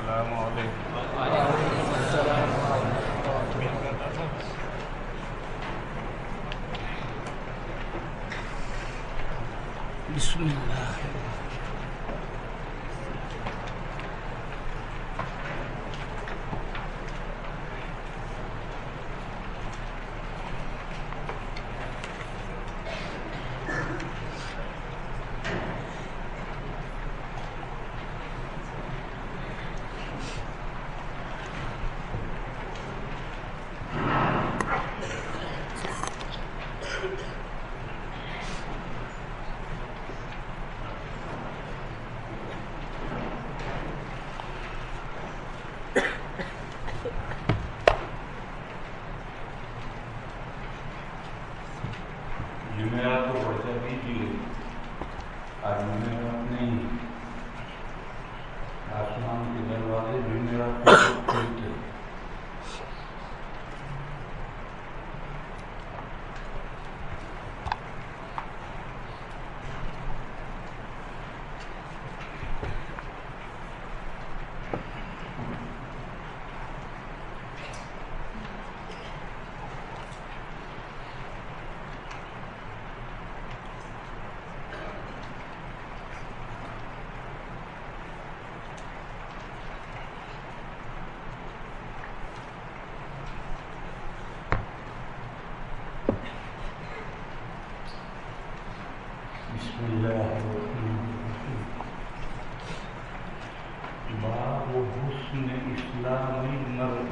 السلام علیکم. وعلیکم السلام ورحمۃ اللہ. بسم اللہ. جمعرات کو پڑھتا کیجیے. آج جمعرات نہیں، آسمان کے دروازے جمعرات کو کھلتے. بسم اللہ الرحمن الرحیم. باب حسن اسلام المرء.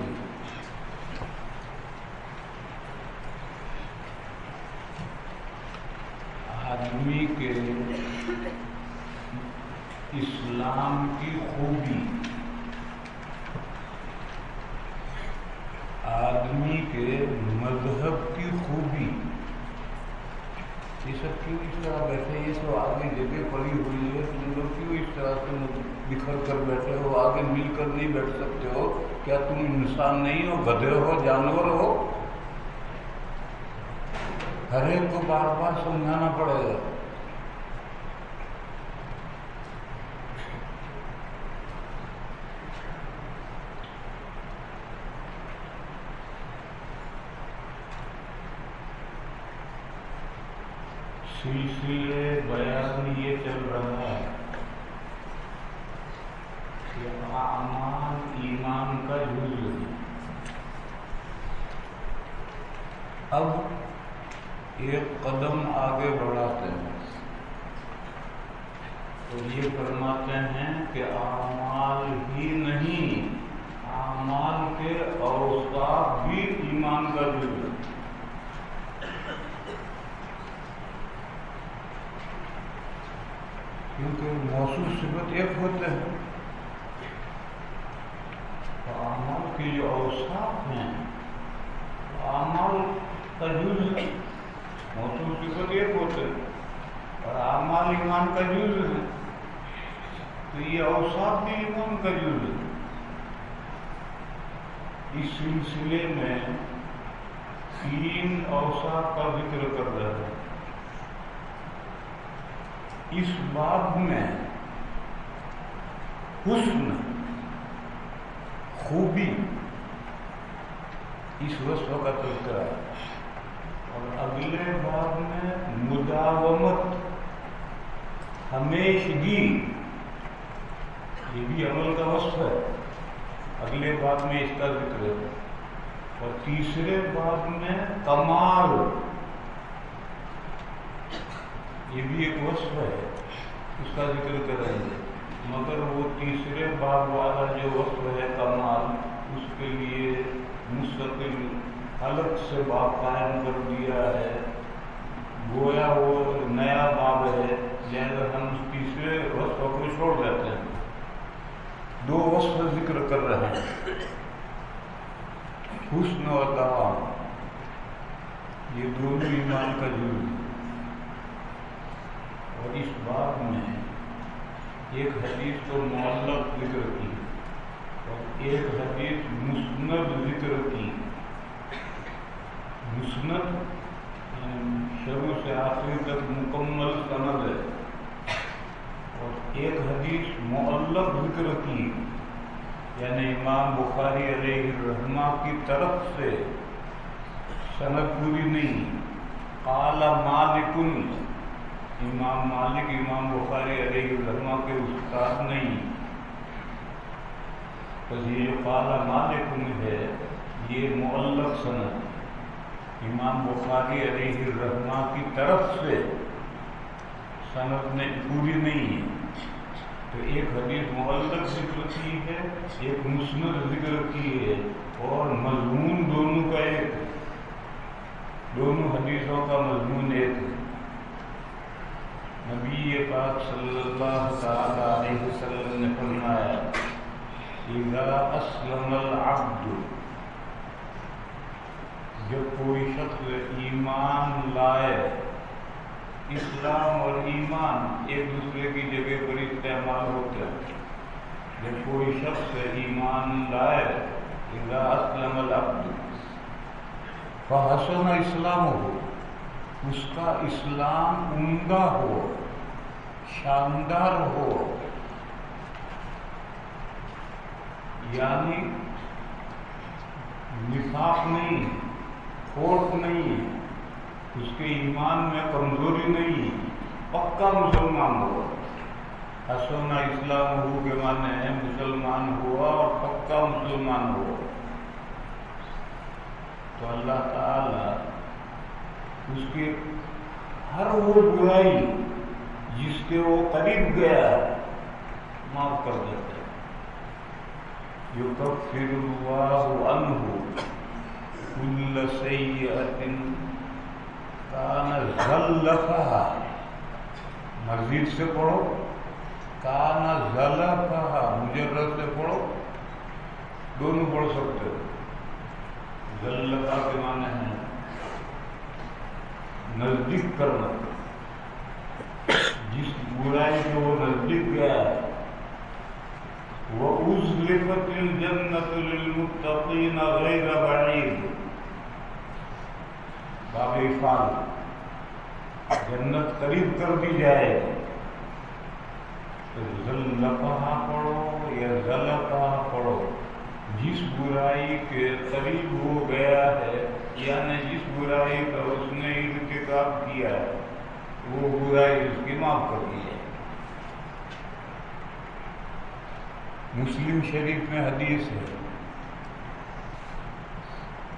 آدمی کے اسلام کی خوبی، آدمی کے مذہب کی خوبی. یہ سب کیوں اس طرح بیٹھے؟ یہ تو آگے جگہ پڑی ہوئی ہے، تم لوگ کیوں اس طرح سے بکھر کر بیٹھے ہو؟ آگے مل کر نہیں بیٹھ سکتے ہو کیا؟ تم انسان نہیں ہو، گدھے ہو، جانور ہو؟ ہر ایک کو بار بار سمجھانا پڑے گا. سلسلے بیان یہ چل رہا ہے کہ اعمال ایمان کا جز ہے. اب ایک قدم آگے بڑھاتے ہیں تو یہ فرماتے ہیں کہ اعمال ہی نہیں، اعمال کے اوصاف بھی ایمان کا جز ہے. کیونکہ موصوف صفت ایک ہوتے ہیں، تو اعمال کے جو اوصاف ہیں اعمال کا جز ہے. موصوف صفت ایک ہوتے ہیں اور اعمال ایمان کا جز ہے، تو یہ اوصاف بھی ایمان کا جز ہے. اس سلسلے میں 3 اوصاف کا ذکر کر رہے ہیں. اس باب میں حسن، خوبی، اس وصف کا تذکرہ ہے، اور اگلے باب میں مداومت، ہمیشگی، یہ بھی عمل کا وصف ہے. اگلے باب میں اس کا ذکر ہے. اور تیسرے باب میں کمال، یہ بھی ایک وصف ہے، اس کا ذکر کریں گے. مگر وہ تیسرے باب والا جو وصف ہے کمال، اس کے لیے مستقل الگ سے باب قائم کر دیا ہے. گویا وہ نیا باب ہے، لہذا ہم اس تیسرے وصف کو چھوڑ دیتے ہیں. 2 وصف ذکر کر رہے ہیں، حسن و دوام. یہ دونوں ایمان کا جز ہے. اور اس باب میں ایک حدیث کو معلق ذکر کی اور ایک حدیث مسند ذکر کی. مسند شروع سے آخر تک مکمل سند ہے، اور ایک حدیث معلق ذکر کی یعنی امام بخاری علیہ الرحمہ کی طرف سے سند پوری نہیں. قال مالک، امام مالک امام بخاری علیہ الرحمہ کے استاد نہیں. بس یہ جو قال مالک ہے یہ معلق سند امام بخاری علیہ الرحمہ کی طرف سے سند نے پوری نہیں ہے. تو ایک حدیث معلق ذکر کی ہے، ایک مسند ذکر کی ہے، اور مضمون دونوں کا ایک ہے. دونوں حدیثوں کا مضمون ایک ہے. نبی پاک صلی اللہ تعالی علیہ وسلم نے فرمایا اذا اسلم العبد، جب کوئی شخص ایمان لائے. اسلام اور ایمان ایک دوسرے کی جگہ پر استعمال ہوتے ہیں. جب کوئی شخص ایمان لائے اذا اسلم العبد فحسن اسلام ہو، اس کا اسلام عمدہ ہو، شاندار ہو، یعنی نفاق نہیں، کھوٹ نہیں، اس کے ایمان میں کمزوری نہیں، پکا مسلمان ہوا. حسن اسلام ہو کے معنی ہے مسلمان ہوا اور پکا مسلمان ہوا. تو اللہ تعالی اس کے ہر وہ برائی جس کے وہ قریب گیا معاف کر دیتے. یکفر اللہ عنہ کل سیئۃ کان زلفہا، مزید سے پڑھو کان زلفہا، مجرد سے پڑھو، دونوں پڑھ سکتے ہو. زلفہ کے معنی ہے نزدیک کرنا، جس برائی کو وہ نزدیک گیا. وَأُزْلِفَتِ الْجَنَّةُ لِلْمُتَّقِينَ غَيْرَ بَعِيدٍ، باب افعال، جنت قریب کر دی جائے. تو زلفہا پڑھو یا زلفہا پڑھو، جس برائی کے قریب ہو گیا ہے، یعنی جس برائی کا اس نے ارتکاب کیا ہے وہ برائی اس کی معاف کر دی ہے. مسلم شریف میں حدیث ہے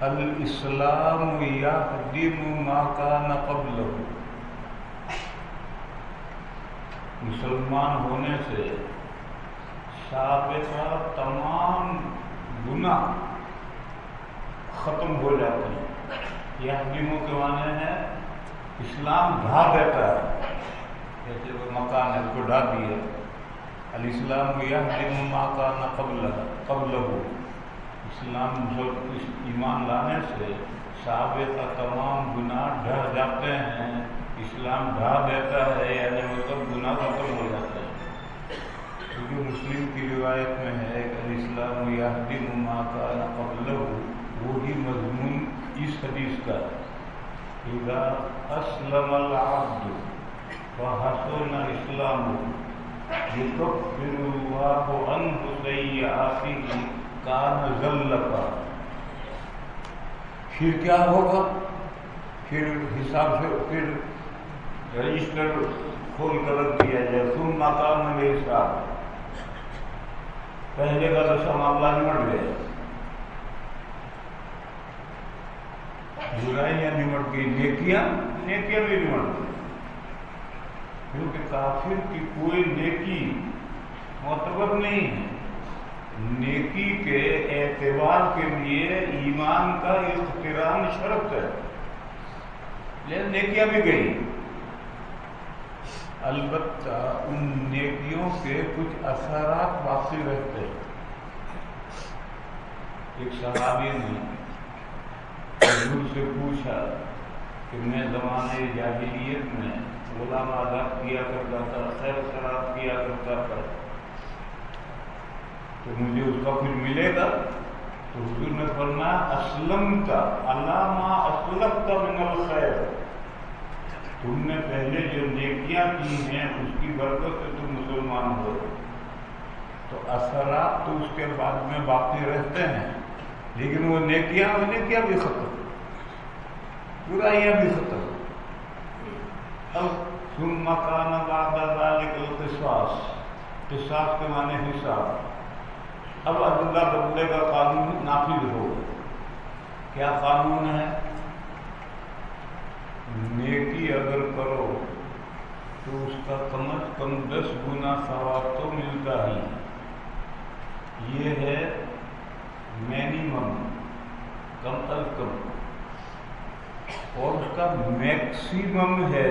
الاسلام یہدم ما کان قبلہ، مسلمان ہونے سے سابقہ تمام گناہ ختم ہو جاتے ہیں. یہدم کے معنی ہے اسلام ڈھا دیتا ہے، جیسے وہ مکان ہے اس کو ڈھا دیا. الاسلام یہدم ما کان قبلہ، اسلام ایمان لانے سے سابقہ تمام گناہ ڈھا جاتے ہیں. اسلام ڈھا دیتا ہے یعنی مطلب گناہ ختم ہو جاتا ہے. کیونکہ مسلم کی روایت میں ہے کہ الاسلام یہدم ما کان قبلہ، وہی مضمون اس حدیث کا. اذا اسلم العبد فحسن اسلامہ یکفر اللہ عنہ سیئاتہ کان زلفا. پھر کیا ہوگا؟ پھر حساب سے پھر رجسٹر کھول کر رکھ دیا جائے. ثم کان الحساب، پہلے کا تو معاملہ نمٹ گیا، برائیاں نمٹ گئی، نیکیاں بھی نمٹ گئی. کیونکہ کافر کی کوئی نیکی معتبر نہیں ہے. نیکی کے اعتبار کے لیے ایمان کا اقتران شرط ہے، لیکن نیکیاں بھی گئی. البتہ ان نیکیوں کے کچھ اثرات باقی رہتے ہیں. ایک صحابی نے حضور سے پوچھا کہ میں زمانے جاہلیت میں غلام آزاد کیا کرتا تھا، خیر خراب کیا کرتا تھا، تو مجھے اس کا کچھ ملے گا؟ تو حضور نے فرمایا اسلمت علی ما اسلفت من الخیر، تم نے پہلے جو نیکیاں کی ہیں اس کی برکت سے تم مسلمان ہو. تو اثرات تو اس کے بعد میں باقی رہتے ہیں، لیکن وہ نیکیاں بھی ختم، برائیاں بھی ختم۔ اب ثم کان بعد ذلک القصاص، قصاص کے معنی حساب۔ اب عدلہ بدلے کا قانون نافذ ہوگا۔ کیا قانون ہے؟ نیکی اگر کرو تو اس کا کم از کم 10 گنا ثواب تو ملتا ہی، یہ ہے مینیمم، کم از کم، اور اس کا میکسیمم ہے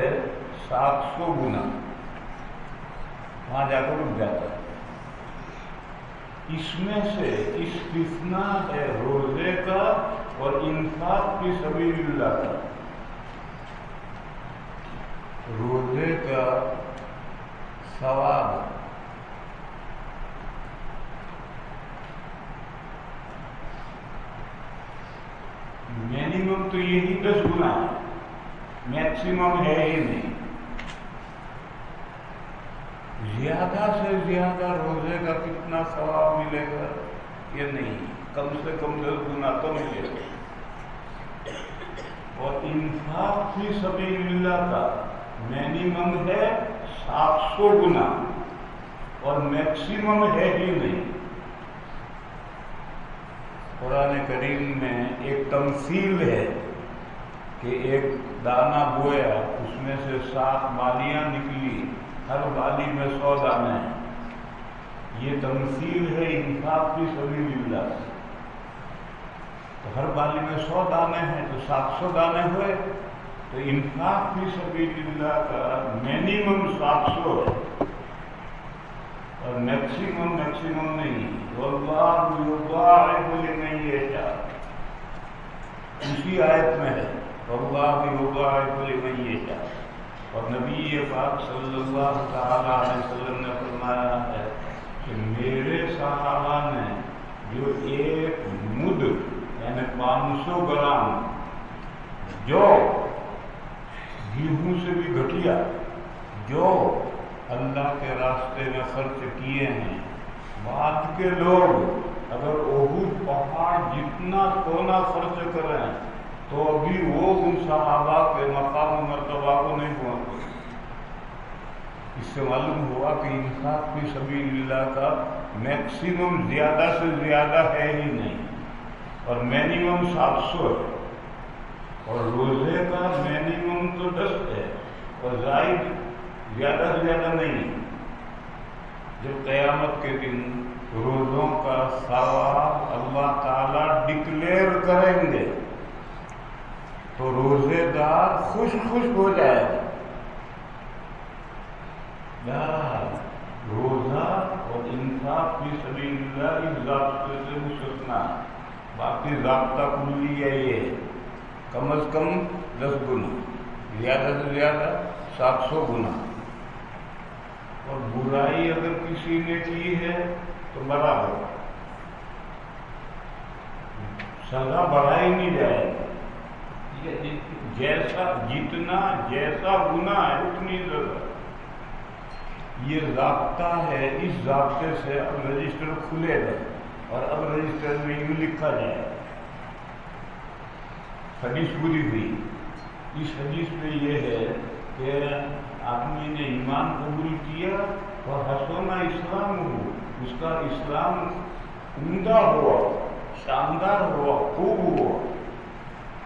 700 گنا، وہاں جا کر رک جاتا ہے۔ اس میں سے استثناء ہے روزے کا اور انفاق فی سبیل اللہ کا۔ روزے کا ثواب مینیمم تو یہی 10 گنا ہے، میکسیمم ہے ہی نہیں۔ زیادہ سے زیادہ روزے کا کتنا ثواب ملے گا یہ نہیں، کم سے کم 10 گنا تو ملے گا۔ اور انفاق فی سبیل اللہ کا مینیمم ہے 700 گنا اور میکسیمم ہے ہی نہیں۔ قرآن کریم میں ایک تمثیل ہے کہ ایک دانہ بویا، اس میں سے 7 بالیاں نکلی، ہر بالی میں 100 دانے ہیں۔ یہ تمثیل ہے انفاق فی سبیل اللہ۔ تو ہر بالی میں 100 دانے ہیں تو 700 دانے ہوئے، تو انفاق فی سبیل اللہ کا مینیمم 700 ہے اور میکسیمم نہیں۔ واللہ یضاعف لمن یشاء، اسی آیت میں ہے واللہ یضاعف لمن یشاء۔ اور نبی پاک صلی اللہ تعالی علیہ وسلم نے فرمایا ہے کہ میرے صحابہ نے جو 1 مد یعنی 500 گرام جو گیہوں سے بھی گھٹیا جو اللہ کے راستے میں خرچ کیے ہیں، بعد کے لوگ اگر احد پہاڑ جتنا سونا خرچ کریں تو ابھی وہ ان صحابہ کے مقام و مرتبہ کو نہیں پہنچتے۔ اس سے معلوم ہوا کہ انفاق فی سبیل اللہ کا میکسیمم زیادہ سے زیادہ ہے ہی نہیں اور مینیمم 700 ہے، اور روزے کا مینیمم تو 10 ہے اور زائد زیادہ سے زیادہ نہیں۔ جب قیامت کے دن روزوں کا ثواب اللہ تعالیٰ ڈکلیئر کریں گے تو روزے دار خوش ہو جائے گا۔ روزہ اور انفاق فی سبیل اللہ اس ضابطے سے مستثنیٰ، باقی ضابطہ کلیہ یہ کم از کم 10 گنا، زیادہ سے زیادہ 700 گنا۔ اور برائی اگر کسی نے کی ہے تو برابر سزا بڑھائی نہیں جائے گی، جیسا گناہ ہے اتنی سزا۔ یہ ضابطہ ہے، اس ضابطے سے اب رجسٹر کھلے گا اور اب رجسٹر میں یوں لکھا جائے۔ حدیث پوری ہوئی، اس حدیث میں یہ ہے کہ آدمی نے ایمان قبول کیا اور حسن اسلام ہو، اس کا اسلام عمدہ ہوا، شاندار ہوا، خوب ہوا،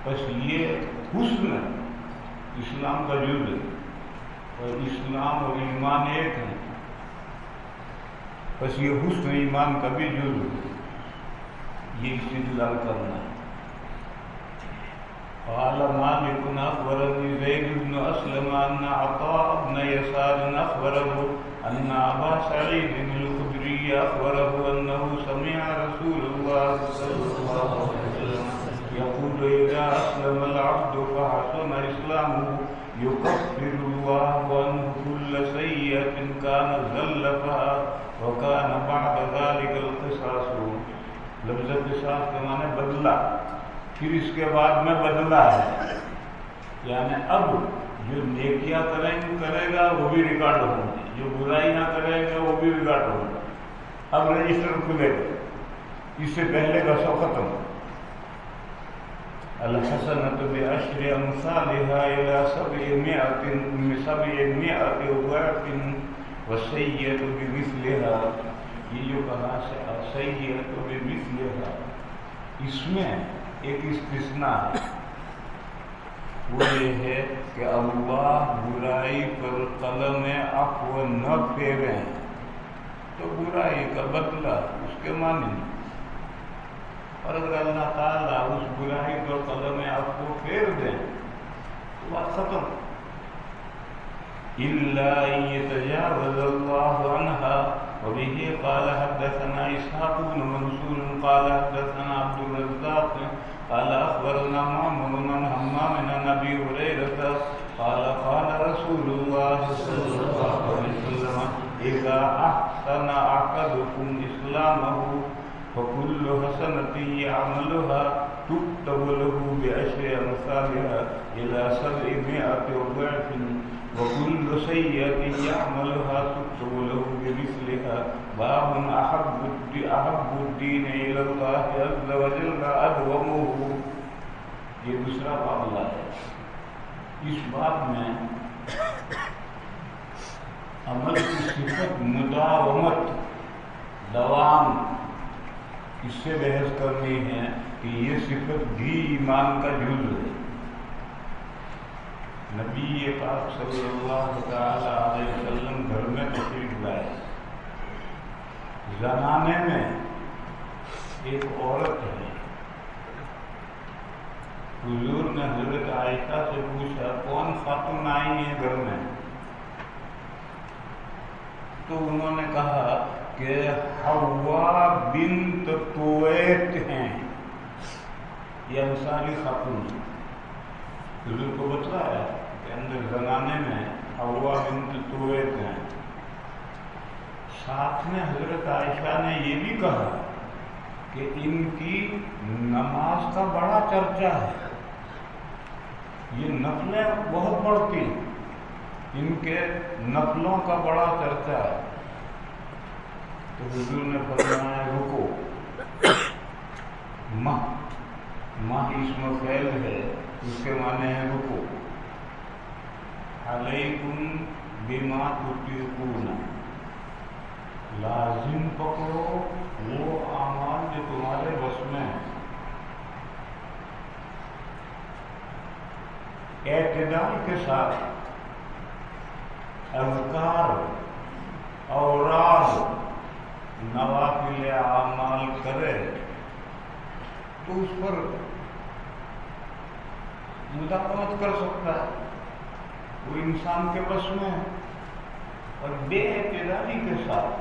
بس یہ حسن اسلام کا جز ہے اور اسلام اور ایمان ایک ہے، بس یہ حسن ایمان کا بھی جز ہے، یہ استدلال کرنا ہے۔ قال مالك أخبرني زيد بن أسلم أن عطاء بن يسار أخبره أن أبا سعيد الخدري أخبره أنه سمع رسول الله صلى الله عليه وسلم يقول إذا أسلم العبد فحسن إسلامه يكفر الله عنه كل سيئة كان زلفها وكان بعد ذلك القصاص۔ لفظ قصاص کے معنی بدلہ، پھر اس کے بعد میں بدلہ ہے، یعنی اب جو نیکیاں کرے گا وہ بھی ریکارڈ ہوں گے، جو برائیاں کرے گا وہ بھی ریکارڈ ہوں گے۔ اب رجسٹر کھلے گا، اس سے پہلے کا سو ختم. الحسنۃ بعشر امثالها الى 700 ضعف والسیئۃ بمثلها. یہ جو کہا سیئۃ بمثلها، اس میں ایک استثناء ہے، وہ یہ ہے کہ اللہ برائی پر قلم عفو نہ پھیریں. تو برائی کا بدلہ اس کے معنی، اور اگر اللہ تعالیٰ اس برائی پر قلم عفو پھیر دیں تو بات ختم. إلا أن يتجاوز الله عنها. وبه قال حدثنا إسحاق بن منصور قال حدثنا عبد الرزاق قال أخبرنا معمر عن همام عن أبي هريرة قال قال رسول الله صلى الله عليه وسلم إذا أحسن أحدكم إسلامه فكل حسنة يعملها تكتب له بعشر أمثالها إلى 700 ضعف وكل سيئة يعملها تكتب له بمثلها. باب أحب الدين إلى الله عز وجل أدومه. یہ دوسرا معاملہ ہے. اس بات میں عمل کی صفت مداومت، دوام، اس سے بحث کرنی ہے کہ یہ صفت بھی ایمان کا جز ہے. نبی پاک صلی اللہ تعالی علیہ وسلم گھر میں تشریف لائے. زمانے میں ایک عورت ہے. حضور نے حضرت عائشہ سے پوچھا کون خاتون آئی ہیں گھر میں؟ تو انہوں نے کہا کہ حوا بنت طویت ہیں. یہ انصاری خاتون. حضور کو بتایا کہ اندر زمانے میں حوا بنت طویت ہیں. ساتھ میں حضرت عائشہ نے یہ بھی کہا کہ ان کی نماز کا بڑا چرچا ہے، یہ نفلیں بہت پڑھتی ہیں، ان کے نفلوں کا بڑا چرچا ہے. تو حضور نے فرمایا رکو. ماہ اسم فعل ہے، اس کے معنی ہے رکو. علیکم بما تطیقون، لازم پکڑو وہ اعمال جو تمہارے بس میں ہیں. اعتدال کے ساتھ اذکار، اوراد، نوافل اعمال کرے تو اس پر مداومت کر سکتا ہے، وہ انسان کے بس میں ہے. اور بے اعتدالی کے ساتھ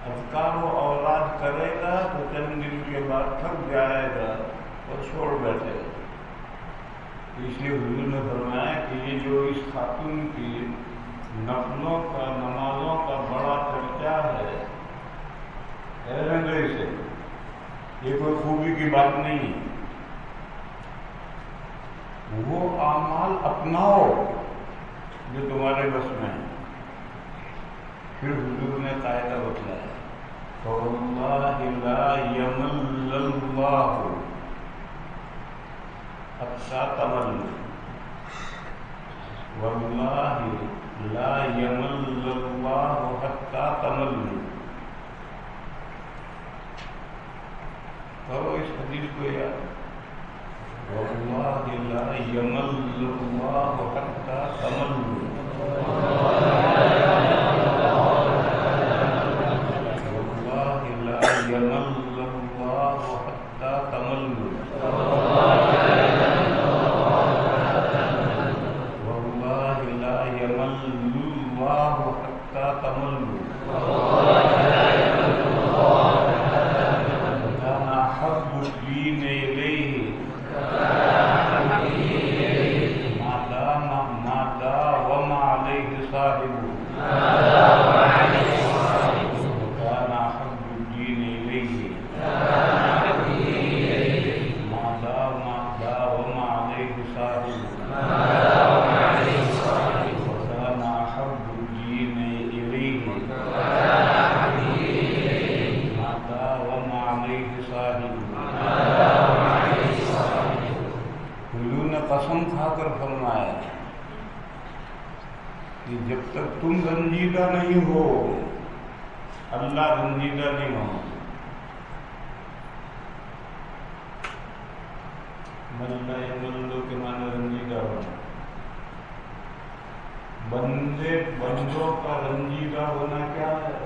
اذکار و اوراد کرے گا تو چند دن کے بعد تھک جائے گا اور چھوڑ بیٹھے گا. اس لیے حضور نے فرمایا کہ یہ جو اس خاتون کی نفلوں کا، نمازوں کا بڑا چرچا ہے، اسے یہ کوئی خوبی کی بات نہیں ہے. وہ اعمال اپناؤ جو تمہارے بس میں ہیں. پھر حضور نے قاعدہ بتلایا فواللہ لا یمل اللہ حتی تملوا. واللہ لا یمل اللہ حتی تملوا. کرو اس حدیث کو یاد. واللہ لا یمل اللہ حتی تملوا. واللہ لا یمل اللہ حتی تملوا. واللہ لا یمل اللہ حتی تملوا. كان أحب الدين إليه ما داوم عليه صاحبه. وكان أحب الدين إليه قسم کھا کر فرمایا کہ جب تک تم رنجیدہ نہیں ہو اللہ رنجیدہ نہیں ہو. ملو کے معنی رنجیدہ ہونا. بندوں کا رنجیدہ ہونا کیا ہے؟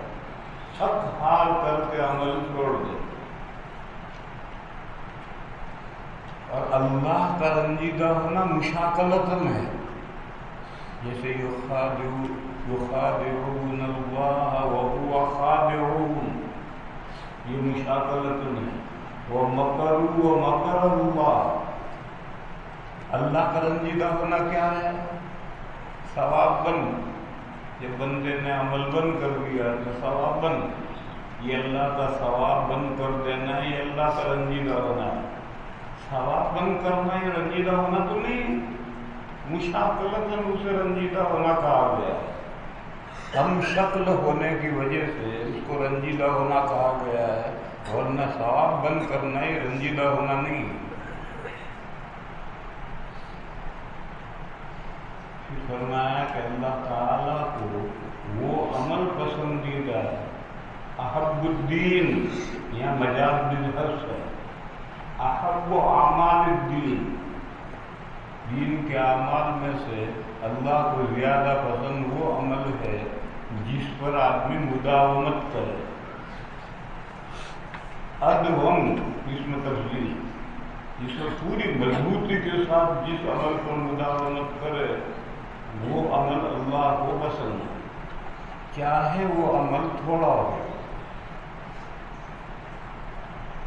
حق حال کر کے عمل چھوڑ دے. اور اللہ کا رنجیدہ ہونا مشاکلتن ہے. جیسے یخادعون اللہ وهو خادعهم، یہ مشاکلتن ہے. وَمَكَرُوا وَمَكَرَ اللَّهُ. اللہ کا رنجیدہ ہونا کیا ہے؟ ثواب بن. جب بندے نے عمل بند کر دیا تو ثواب بن. یہ اللہ کا ثواب بند کر دینا، یہ اللہ کا رنجیدہ ہونا ہے. ثواب بند کرنا یہ رنجیدہ ہونا تو نہیں، مشاکلتاً اسے رنجیدہ ہونا کہا گیا. ہم شکل ہونے کی وجہ سے اس کو رنجیدہ ہونا کہا گیا ہے، ورنہ ثواب بند کرنا یہ رنجیدہ ہونا نہیں. فرمایا کہ اللہ تعالیٰ کو وہ عمل پسندیدہ ہے. احب الدین یا مجاز بالحس ہے. احب اعمال الدین، دین کے اعمال میں سے اللہ کو زیادہ پسند وہ عمل ہے جس پر آدمی مداومت کرے. ادوم اس میں تفصیل، جس میں پوری مضبوطی کے ساتھ جس عمل پر مداومت کرے وہ عمل اللہ کو پسند ہے، چاہے وہ عمل تھوڑا ہو.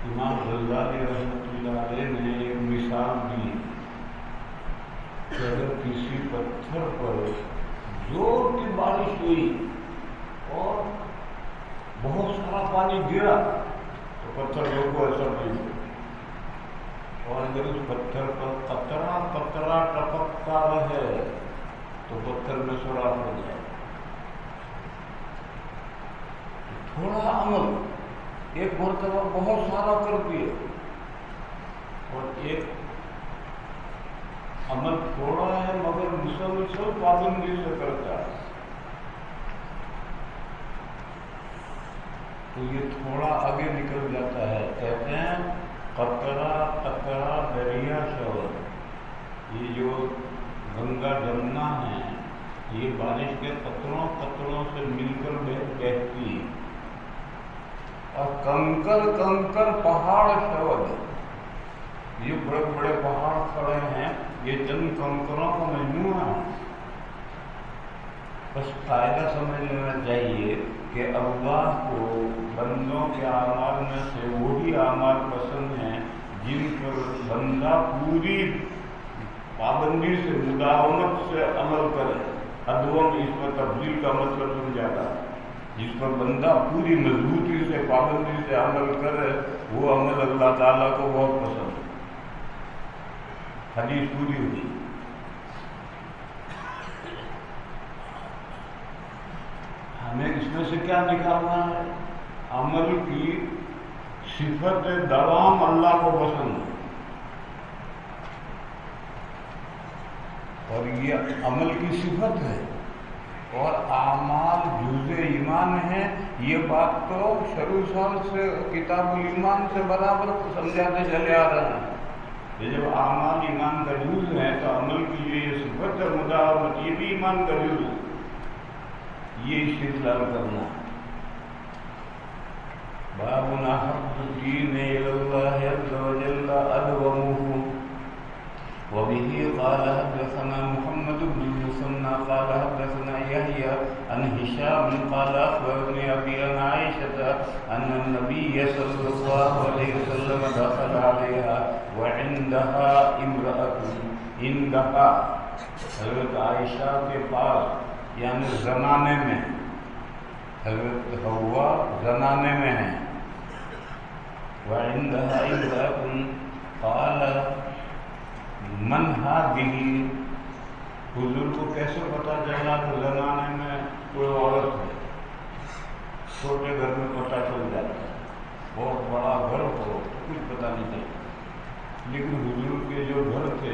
امام غزالی رحمۃ اللہ علیہ نے ایک مثال دی کہ اگر کسی پتھر پر زور کی بارش ہوئی اور بہت سارا پانی گرا تو پتھر کو اثر نہیں ہو، اور اگر اس پتھر پر قطرہ قطرہ ٹپکتا رہے تو پتھر میں سوراخ ہو جائے. تھوڑا عمل ایک مرتبہ بہت سارا کر دیا، اور ایک عمل تھوڑا ہے مگر مسلسل پابندی سے کرتا ہے، تو یہ تھوڑا آگے نکل جاتا ہے. کہتے ہیں قطرہ قطرہ دریا شور. یہ جو گنگا جمنا ہے یہ بارش کے قطروں قطروں سے مل کر بہتی، اور کنکر کنکر پہاڑ شود. یہ بڑے بڑے پہاڑ کھڑے ہیں، یہ چند کنکروں کا مجموعہ ہے. بس قاعدہ سمجھ لینا چاہیے کہ اللہ کو بندوں کے اعمال میں سے وہی اعمال پسند ہیں جن پر بندہ پوری پابندی سے مداومت سے عمل کرے. ادوم اس میں تبدیل کا مطلب سمجھاتا ہے، جس پر بندہ پوری مضبوطی سے پابندی سے عمل کرے وہ عمل اللہ تعالیٰ کو بہت پسند ہے. حدیث پوری ہوئی. ہمیں اس میں سے کیا نکالنا ہے؟ عمل کی صفت دوام اللہ کو پسند ہے، اور یہ عمل کی صفت ہے، اور اعمال جزء ایمان ہے. یہ بات تو شروع سال سے کتاب الایمان سے برابر سمجھاتے چلے آ رہے ہیں کہ جب اعمال ایمان کا جز ہے تو عمل کی یہ صفت ہے مداومت، یہ بھی ایمان کا جز ہے. یہ استدلال کرنا. باب احب الدین الی اللہ عز وجل ادومہ. وبه قال حدثنا محمد بن المثنى قال حدثنا يحيى عن هشام قال اخبرني ابي عن عائشة ان النبي صلى الله عليه وسلم دخل عليها وعندها امرأة. عندها حضرت عائشہ کے پاس یعنی زمانے میں، حضرت حوا زمانے میں ہیں. وعندها امرأة قال من هذه. حضور کو کیسے پتا چلا کہ زمانے میں کوئی عورت ہے؟ چھوٹے گھر میں پتہ چل جاتا ہے، بہت بڑا گھر ہو تو کچھ پتہ نہیں چلتا. لیکن حضور کے جو گھر تھے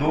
2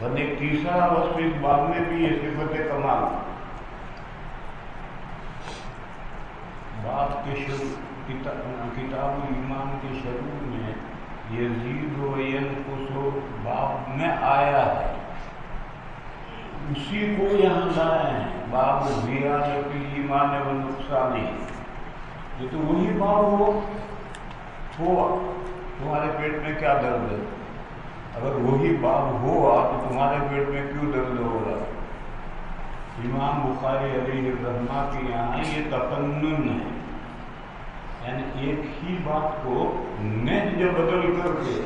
اور ایک تیسرا وصف اس باب میں بھی ہے صفت کمال. باب کے شروع کتاب ایمان کے شروع میں یزید و ینقص باب میں آیا ہے، اسی کو یہاں لائے ہیں. باب زیادت ایمان و نقصان، یہ تو وہی باب ہوا. تمہارے پیٹ میں کیا درد ہے؟ اگر وہی باب ہوا تو تمہارے پیٹ میں کیوں درد ہو رہا؟ امام بخاری علیہ الرحمہ کے یہاں یہ تفنن ہے، یعنی ایک ہی بات کو نہج بدل کر کے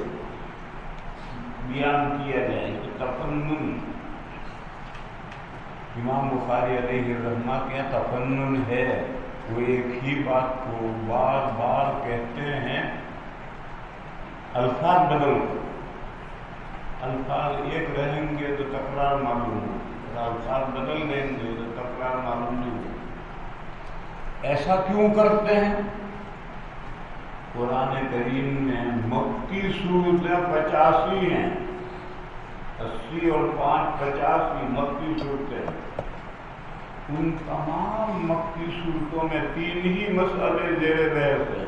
بیان کیا جائے. تو تفنن امام بخاری علیہ الرحمہ کے یہاں تفنن ہے. وہ ایک ہی بات کو بار بار کہتے ہیں، الفاظ بدل کر. الفاظ ایک رہیں گے تو تکرار معلوم ہو، الفاظ بدل دیں گے تو تکرار معلوم نہیں ہو. ایسا کیوں کرتے ہیں؟ قرآن کریم میں مکی صورتیں 85 ہیں، 80 اور 5 85 مکی صورتیں. ان تمام مکی صورتوں میں 3 ہی مسئلے زیر بحث ہیں: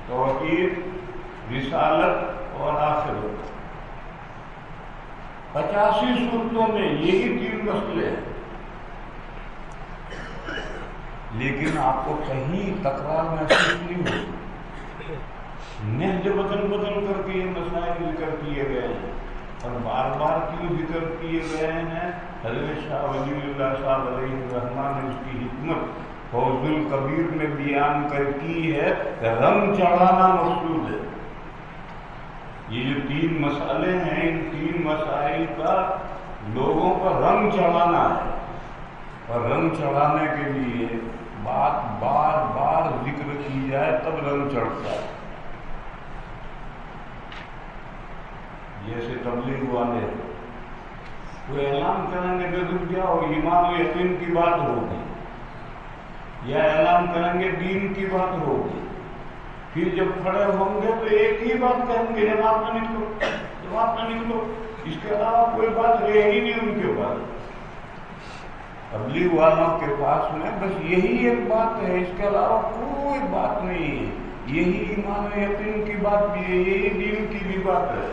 توحید، رسالت اور آخرت. 85 صورتوں میں یہی 3 مسئلے ہیں. لیکن آپ کو کہیں تکرار محسوس نہیں ہوتی. نہج بدل بدل کر کے یہ مسائل ذکر کیے گئے ہیں. اور بار بار کیوں ذکر کیے گئے ہیں؟ حضرت شاہ ولی اللہ صاحب علیہ الرحمہ نے اس کی حکمت فوز القبیر میں بیان کر کی ہے کہ رنگ چڑھانا مقصود ہے. یہ جو 3 مسئلے ہیں، ان 3 مسائل کا لوگوں پر رنگ چڑھانا ہے. اور رنگ چڑھانے کے لیے بات بار بار ذکر کی جائے تب رنگ چڑھتا ہے. جیسے تبلیغ والے وہ اعلان کریں گے کہ تم کیا ہو، ایمان و یقین کی بات ہوگی، یا اعلان کریں گے دین کی بات ہوگی. پھر جب کھڑے ہوں گے تو ایک ہی بات کہیں گے، جماعت میں نکلو، جماعت میں نکلو. اس کے علاوہ کوئی بات رہے ہی نہیں ان کے پاس. تبلیغ والوں کے پاس میں بس یہی ایک بات ہے، اس کے علاوہ کوئی بات نہیں ہے. یہی ایمان و یقین کی بات بھی ہے، یہی دین کی بھی بات ہے.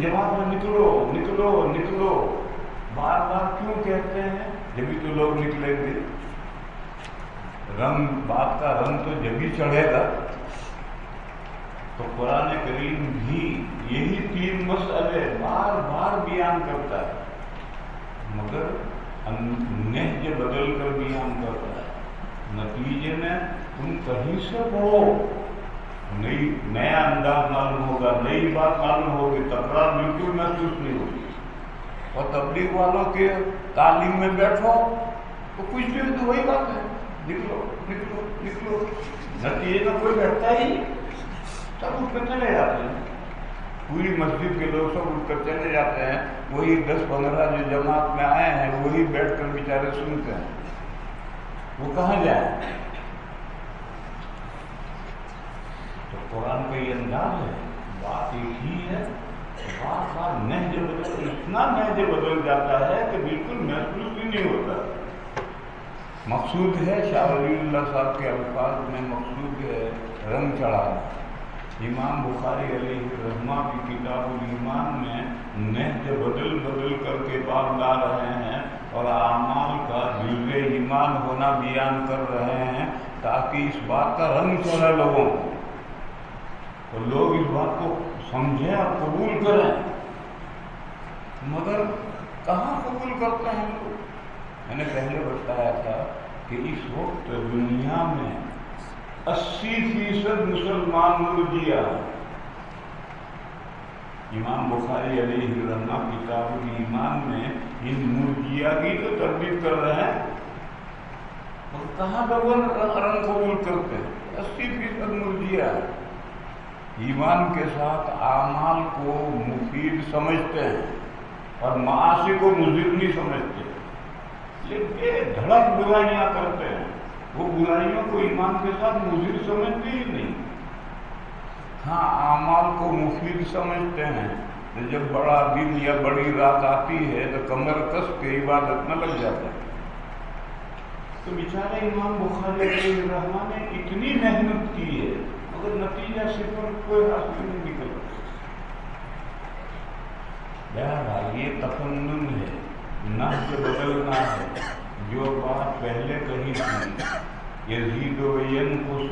جماعت میں نکلو نکلو نکلو. بار بار کیوں کہتے ہیں؟ جبھی تو لوگ نکلیں گے. رنگ، بات کا رنگ تو جبھی چڑھے گا. تو قرآن کریم بھی یہی 3 مسئلے بار بار بیان کرتا ہے، مگر نہج بدل کر بیان کرتا ہے. نتیجے میں تم کہیں سے پڑھو، نیا انداز معلوم ہوگا، نئی بات معلوم ہوگی، تکرار بالکل محسوس نہیں ہوگی. اور تبلیغ والوں کے تعلیم میں بیٹھو تو کچھ بھی تو وہی بات ہے، نکلو نکلو نکلو. نتیجے میں کوئی بیٹھتا ہی، سب اٹھ کر چلے جاتے ہیں. پوری مسجد کے لوگ سب اٹھ کر چلے جاتے ہیں. وہی 10-15 جو جماعت میں آئے ہیں وہی بیٹھ کر بیچارے سنتے ہیں. وہ کہاں جائیں؟ تو قرآن کا یہ انداز ہے، بات ایک ہی ہے، بار بار نہج بدل، اتنا نہج بدل جاتا ہے کہ بالکل محسوس ہی نہیں ہوتا. مقصود ہے شاہ ولی اللہ صاحب کے الفاظ میں، مقصود ہے رنگ چڑھانا. امام بخاری علیہ الرحمہ کی کتاب الایمان میں نہج بدل بدل کر کے باب لا رہے ہیں اور اعمال کا جزء ایمان ہونا بیان کر رہے ہیں تاکہ اس بات کا رنگ چڑھے لوگوں کو، اور لوگ اس بات کو سمجھیں اور قبول کریں. مگر کہاں قبول کرتے ہیں لوگ؟ میں نے پہلے بتایا تھا کہ اس وقت دنیا میں 80% مسلمان مرجئہ. امام بخاری علیہ الرحمہ کتاب الایمان میں ان مرجئہ کی تو تردید کر رہے ہیں، اور کہاں رنگ قبول کرتے ہیں؟ 80% مرجئہ ایمان کے ساتھ اعمال کو مفید سمجھتے ہیں اور معاصی کو مضر نہیں سمجھتے، لیکن دھڑک برائیاں کرتے ہیں. وہ برائیوں کو ایمان کے ساتھ مضر سمجھتے ہی نہیں. ہاں، اعمال کو مفید سمجھتے ہیں، تو جب بڑا دن یا بڑی رات آتی ہے تو کمر کس کے عبادت میں لگ جاتا ہے۔ تو بیچارہ امام بخاری علیہ الرحمہ نے اتنی محنت کی ہے مگر نتیجہ صفر کوئی حاصل نہیں نکلا۔ بہرحال یہ تفنن ہے، نہج بدلنا ہے۔ جو بات پہلے کہی تھی یزید و ینقص،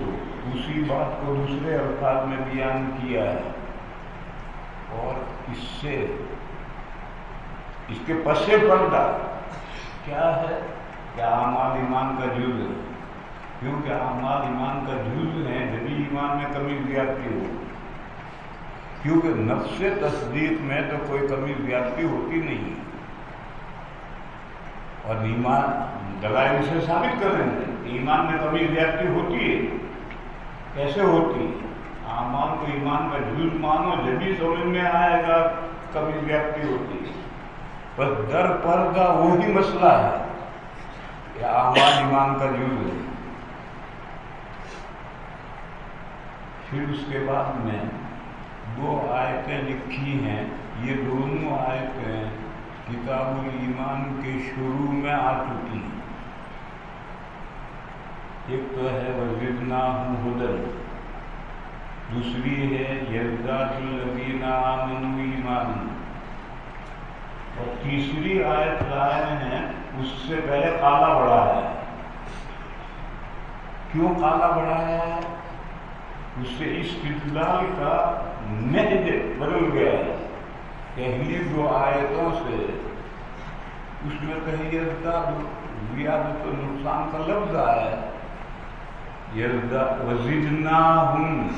اسی بات کو دوسرے الفاظ میں بیان کیا ہے، اور اس کے پس پردہ کیا ہے کہ اعمال ایمان کا جز ہے، کیونکہ اعمال ایمان کا جز ہے جبھی ایمان میں کمی زیادتی ہو، کیونکہ نفس تصدیق میں تو کوئی کمی زیادتی ہوتی نہیں، اور ایمان دلائل سے ثابت کر رہے ہیں کہ ایمان میں کمی زیادتی ہوتی ہے۔ کیسے ہوتی ہے؟ اعمال کو ایمان کا جز مانو جبھی سمجھ میں آئے گا کمی زیادتی ہوتی ہے۔ بس در پردہ وہی مسئلہ ہے کہ اعمال ایمان کا جز ہے۔ پھر اس کے بعد میں 2 آیتیں لکھی ہیں، یہ دونوں آیتیں کتاب الایمان کے شروع میں آ چکی ہیں۔ ایک تو ہے وَزِدْنَاهُمْ هُدًى، دوسری ہے يَزْدَادُ الَّذِينَ آمَنُوا ایمانا، اور تیسری آیت لائے ہیں اس سے پہلے کالا بڑھایا ہے۔ کیوں کالا بڑھایا ہے؟ اس سے استدلال کا نہج بدل گیا ہے۔ پہلی 2 آیتوں سے اس میں کہیں یزداد زیادت و نقصان کا لفظ آیا ہے، وزدناہم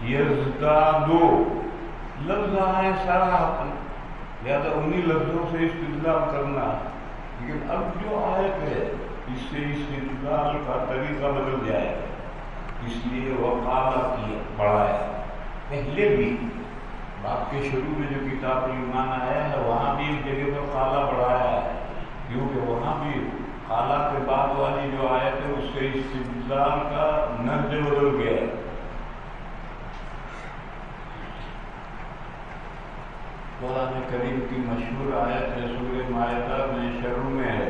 یزدادو لفظ آئے صراحتاً، لہذا انہی لفظوں سے استدلال کرنا۔ لیکن اب جو آیت ہے اس سے استدلال کا طریقہ بدل جائے، اس لیے وہ کالا کیا بڑھایا۔ پہلے بھی بات کے شروع میں جو کتاب الایمان آیا ہے وہاں بھی ایک جگہ پر کالا بڑھایا ہے، کیونکہ وہاں بھی کالا کے بعد والی جو آیت ہے اس سے استدلال کا نہج بدل گیا ہے۔ قرآن کریم کی مشہور آیت ہے سورہ مائدہ میں شروع میں ہے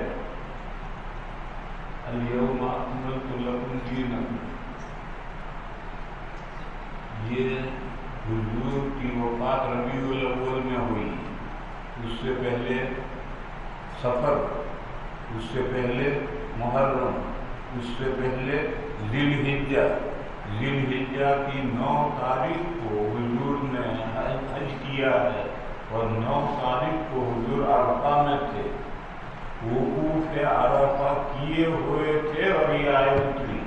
الیوم اکملت لکم دینکم۔ یہ حضور کی وفات ربیع الاول میں ہوئی، اس سے پہلے صفر، اس سے پہلے محرم، اس سے پہلے ذی الحجہ کی 9 تاریخ کو حضور نے حج کیا ہے، اور 9 تاریخ کو حضور عرفہ میں تھے، وقوف عرفہ کیے ہوئے تھے، اور یہ آیت اتری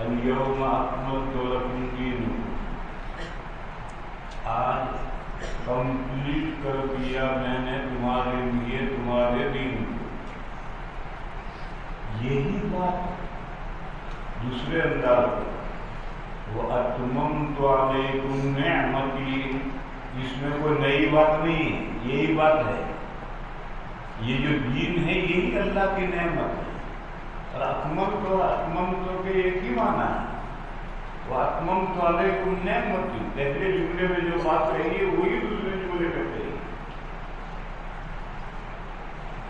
الیوم اکملت لکم دینکم، آج کمپلیٹ کر دیا میں نے تمہارے لیے تمہارے دین کو۔ یہی بات دوسرے انداز میں وَأَتْمَمْتُ عَلَيْكُمْ نِعْمَتِي، اس میں کوئی نئی بات نہیں ہے، یہی بات ہے۔ یہ جو دین ہے یہی اللہ کی نعمت ہے، اور اکملت کے ایک ہی معنی ہے، وَأَتْمَمْتُ عَلَيْكُمْ نِعْمَتِي، پہلے جملے میں جو بات رہی ہے وہی دوسرے جملے میں کہی،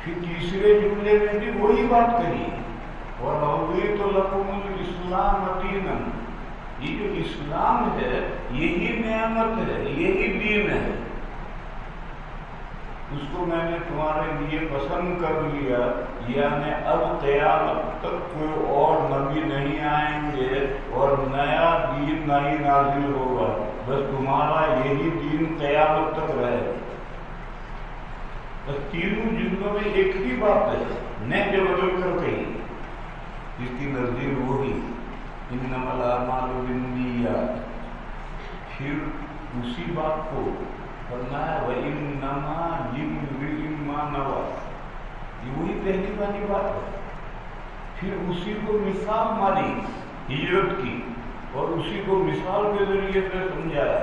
پھر تیسرے جملے میں بھی وہی بات کہی، وَرَضِيتُ لَكُمُ الْإِسْلَامَ دِينًا، یہ جو اسلام ہے یہی نعمت ہے، یہی دین ہے، اس کو میں نے تمہارے لیے پسند کر لیا، یعنی اب قیامت تک کوئی اور نبی نہیں آئیں گے اور نیا دین نہیں نازل ہوگا، بس تمہارا یہی دین قیامت تک رہے گا۔ بس تینوں جملوں میں ایک ہی بات ہے، نہ جو بدل کر کہی، اس کی نظیر وہی انما الاعمال بالنیات۔ پھر اسی بات کو فرمایا وَإِنَّمَا لِامْرِئٍ مَّا نَوَىٰ، یہ وہی پہلی والی بات ہے۔ پھر اسی کو مثال ماری ہجرت کی، اور اسی کو مثال کے ذریعے سے سمجھایا۔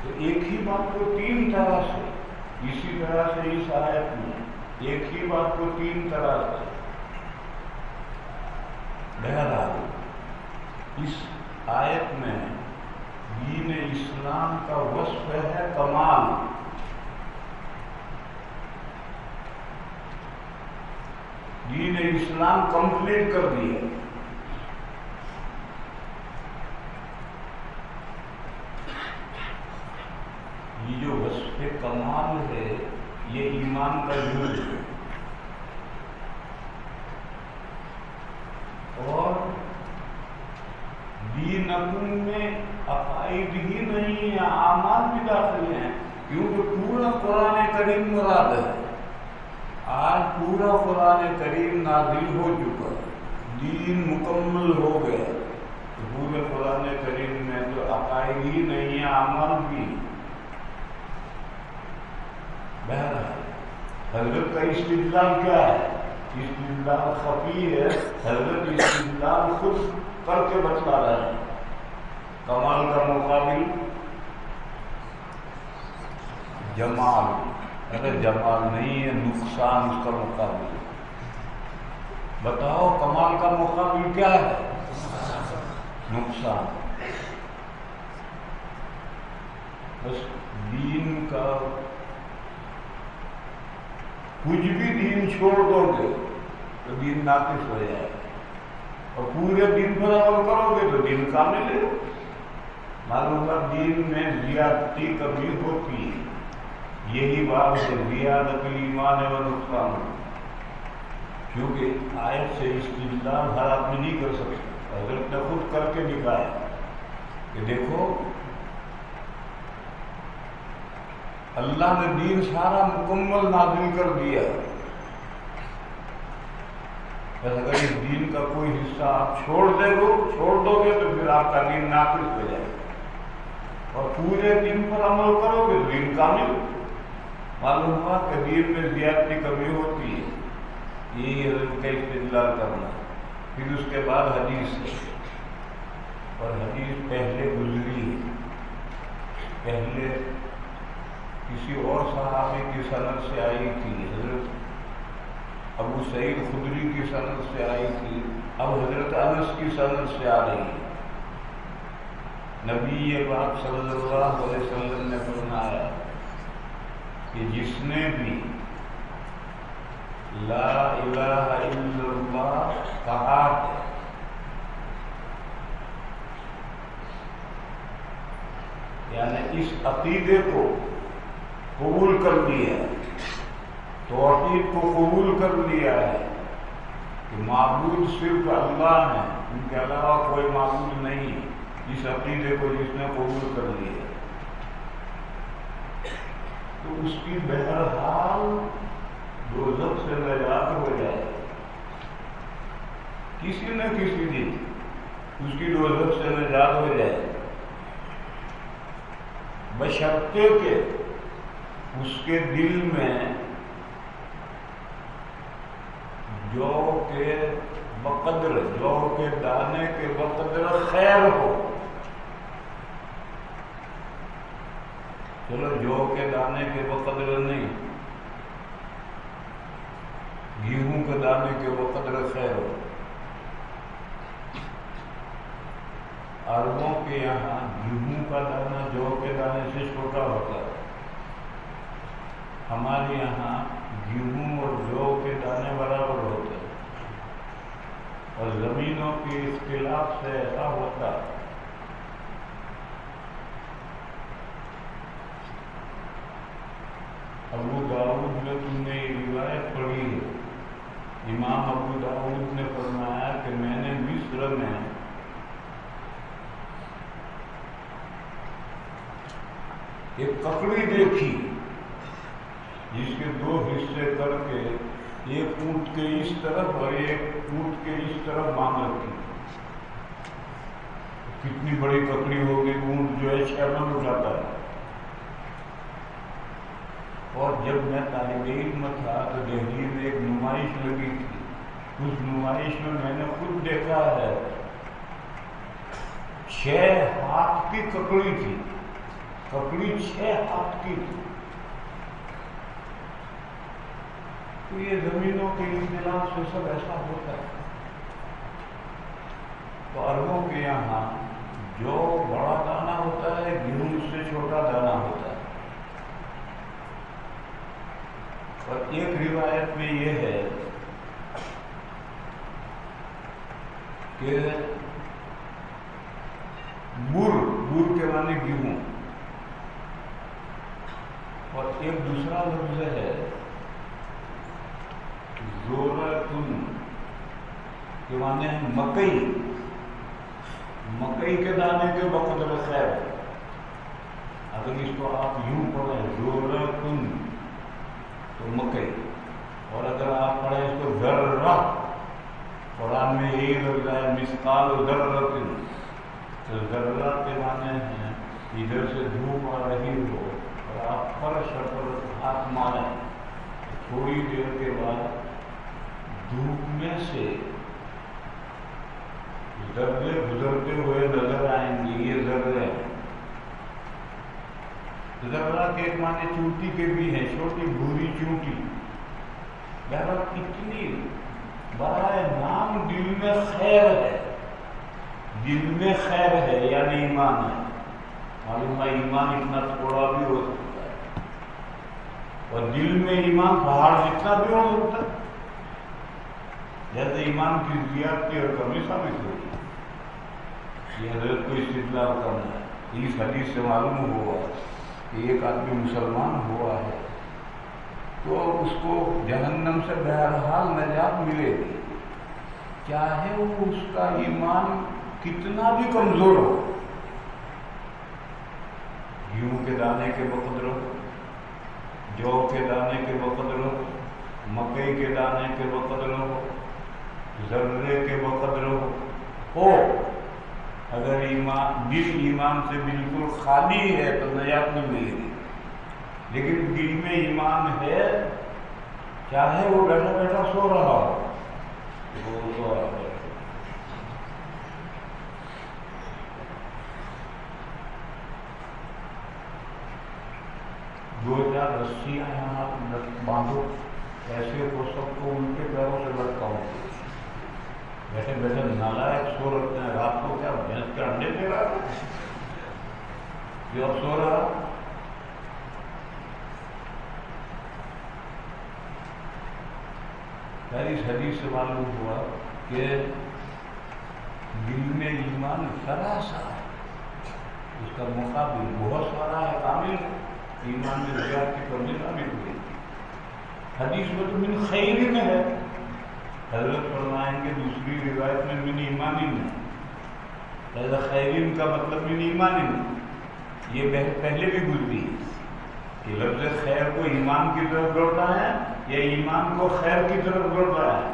تو ایک ہی بات کو 3 طرح سے، اسی طرح سے اس آیت میں ایک ہی بات کو 3 طرح سے۔ بہرحال اس آیت میں دین اسلام کا وصف ہے کمال. دین اسلام کمپلیٹ کر دیا. یہ جو وصف کمال ہے یہ ایمان کا جز ہے. اور دین اپن میں عقائد ہی نہیں ہیں، اعمال بھی داخل ہیں، کیونکہ پورا قرآن کریم مراد ہے. آج پورا قرآن کریم نازل ہو چکا، دین مکمل ہو گیا. تو پورے قرآن کریم میں تو عقائد ہی نہیں ہیں، اعمال بھی. بہرحال حضرت کا استدلال کیا ہے؟ استدلال خفی ہے. حضرت استدلال خود کر کے بتلا رہے ہیں. کمال کا مقابل جمال. اگر جمال نہیں ہے، نقصان اس کا مقابل. بتاؤ کمال کا مقابل کیا ہے؟ نقصان. بس دین کا کچھ بھی دین چھوڑ دو گے تو دین ناقص ہو جائے گا، اور پورے دین پر عمل کرو گے تو دین کامل ہے. معلوم ہے دین میں زیادتی کبھی ہوتی ہے. یہی بات ہے زیادت ایمان و نقصان. کیونکہ آیت سے استدلال ہر آدمی نہیں کر سکتا. حضرت نے خود کر کے دکھایا کہ دیکھو اللہ نے دین سارا مکمل نازل کر دیا. بس اگر اس دین کا کوئی حصہ آپ چھوڑ دو گے تو پھر آپ کا دین ناقص ہو جائے گا، اور پورے دین پر عمل کرو گے تو دین کامل. معلوم ہوا کہ دین میں زیادتی کمی ہوتی ہے. یہی حضرت کا استدلال کرنا. پھر اس کے بعد حدیث ہے، اور حدیث پہلے گزری ہے. پہلے کسی اور صحابی کی سند سے آئی تھی، حضرت ابو سعید خدری کی سند سے آئی تھی. اب حضرت انس کی سند سے آ رہی ہے. نبی پاک صلی اللہ علیہ وسلم نے فرمایا کہ جس نے بھی لا الہ الا اللہ کہا ہے، یعنی اس عقیدے کو قبول کر لیا ہے، توحید کو قبول کر لیا ہے کہ معبود صرف اللہ ہے، ان کے علاوہ کوئی معبود نہیں. اس عقیدے کو جس نے قبول کر لیا تو اس کی بہرحال دوزخ سے نجات ہو جائے. کسی نہ کسی دن اس کی دوزخ سے نجات ہو جائے، بشرطے کہ اس کے دل میں جو کے بقدر، جو کے دانے کے بقدر خیر ہو. چلو جو کے دانے کے بقدر نہیں، گیہوں کے دانے کے بقدر خیر ہو. عربوں کے یہاں گیہوں کا دانہ جو کے دانے سے چھوٹا ہوتا ہے. ہمارے یہاں گیہوں اور جو کے دانے برابر ہوتے ہیں، اور زمینوں کے اختلاف سے ایسا ہوتا ہے. ابو داؤد میں تم نے یہ روایت پڑھی ہے. امام ابو داؤد نے فرمایا کہ میں نے مصر میں ایک ککڑی دیکھی جس کے دو حصے کر کے ایک اونٹ کے اس طرف اور ایک اونٹ کے اس طرف باندھ رکھی. کتنی بڑی ککڑی ہوگی، اونٹ جو ہے 6 من اٹھاتا ہے. اور جب میں طالب علم تھا تو دہلی میں ایک نمائش لگی تھی. اس نمائش میں نے خود دیکھا ہے 6 ہاتھ کی ککڑی تھی. ککڑی 6 ہاتھ کی تھی. تو یہ زمینوں کے اختلاف سے سب ایسا ہوتا ہے. تو عربوں کے یہاں جو بڑا دانہ ہوتا ہے گیہوں اس سے چھوٹا دانہ ہوتا ہے. اور ایک روایت میں یہ ہے کہ بور کے معنی گیہوں، اور ایک دوسرا لفظ ہے زورتن کے معنی ہے مکئی. مکئی کے دانے کے بقدر خیر. اگر اس کو آپ یوں پڑھیں زورتن تو مکئی، اور اگر آپ پڑھیں اس کو ذرہ، قرآن میں یہی لفظ ہے مثقال ذرۃ، تو ذرہ کے معنی ہیں ادھر سے دھوپ آ رہی ہو اور آپ فرش پر ہاتھ ماریں، تھوڑی دیر کے بعد دھوپ میں سے ذرے گزرتے ہوئے نظر آئیں گے. یہ ذرے ذرہ کے ایک معنی چونٹی کے بھی ہیں، چھوٹی بھوری چونٹی. بہرحال اتنی برائے نام دل میں خیر ہے، دل میں خیر ہے یعنی ایمان ہے. معلوم ہے ایمان اتنا تھوڑا بھی ہو سکتا ہے، اور دل میں ایمان پہاڑ جتنا بھی ہو سکتا ہے. جیسے ایمان کی زیادتی اور کمی ثابت ہوئی، یہ حضرت کو استدلال کرنا ہے. اس حدیث سے معلوم ہوا کہ ایک آدمی مسلمان ہوا ہے تو اس کو جہنم سے بہرحال نجات ملے گی، چاہے وہ اس کا ایمان کتنا بھی کمزور ہو. گیہوں کے دانے کے بقدر ہو، جو کے دانے کے بقدر ہو، مکئی کے دانے کے بقدر ہو، ذرے کے بقدر ہو. اگر ایمان دل ایمان سے بالکل خالی ہے تو نجات نہیں ملے گی. لیکن دل میں ایمان ہے، چاہے وہ بیٹھا بیٹھا سو رہا ہو، وہ سو رہا ہے. دو چار رسیاں یہاں باندھو، ایسے کو سب کو ان کے پیروں سے لٹکاؤ. بیٹھے بیٹھے نالائق سو رکھتے ہیں. رات کو کیا بھینس کے انڈے دے رہا ہے جو اب سو رہا. اس حدیث سے معلوم ہوا کہ دل میں ایمان ذرا سا ہے، اس کا مقابل بہت سارا ہے کامل. ایمان میں زیادہ کی کمی ثابت ہوئی. حدیث میں تو من خیر میں ہے. حضرت فرمائیں گے دوسری روایت میں من ایمان میں. لہذا خیرین کا مطلب من ایمان میں. یہ پہلے بھی گزری کہ لفظ خیر کو ایمان کی طرف لوٹا ہے یا ایمان کو خیر کی طرف لوٹا ہے.